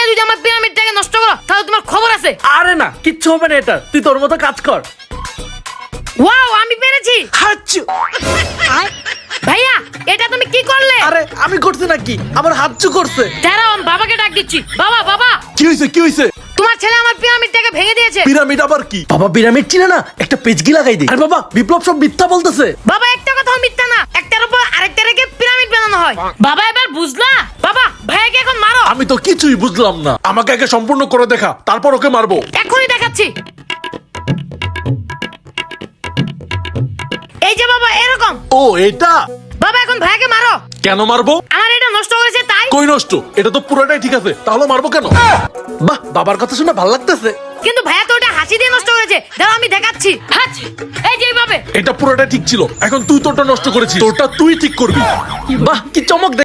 দিয়ে যদি আমার পিরামিডটাকে নষ্ট করো তাহলে তোমার খবর আছে। আরে না, কিচ্ছু হবে না, এটা তুই তোর মতো কাজ কর। ওয়াও, আমি পেরেছি। হাচ্ছু। ভাইয়া, এটা তুমি কি করলে? আরে আমি করছি নাকি, আমার হাচ্ছু করছে। দাঁড়াও, আমি বাবাকে ডাক দিচ্ছি। বাবা, বাবা, কি হয়েছে কি হয়েছে? তোমার ছেলে আমার পিরামিডটাকে ভেঙে দিয়েছে। পিরামিড আবার কি? বাবা পিরামিড চিনে না, একটা পেজগি লাগাই দে। আরে বাবা, বিপ্লব সব মিথ্যা বলতেছে। বাবা, একটা কথাও মিথ্যা না, একটার উপর আরেকটা রেখে পিরামিড বানানো হয়। বাবা, এবার বুঝলা? বাবা, ভাইয়াকে এখন মারো। আমি তো কিছুই বুঝলাম না, আমাকে আগে সম্পূর্ণ করে দেখা, তারপর ওকে মারবো। এখনই দেখাচ্ছি। এই যে বাবা, এরকম। ও এটা? বাবা, এখন ভাইয়াকে মারো। কেন মারবো? আমার এটা নষ্ট হয়েছে তাই। কই নষ্ট? এটা তো পুরোটাই ঠিক আছে, তাহলে মারবো কেন? বাহ, বাবার কথা শুনে ভালো লাগতেছে। কিন্তু ভাইয়া তো ওটা হাসি দিয়ে নষ্ট করেছে। দাঁড়াও, আমি দেখাচ্ছি। হাঁচ, এই যে এইভাবে। এটা পুরোটা ঠিক ছিল, এখন তুই তোরটা নষ্ট করেছিস, তোরটা তুই ঠিক করবি। বাহ, কি চমক।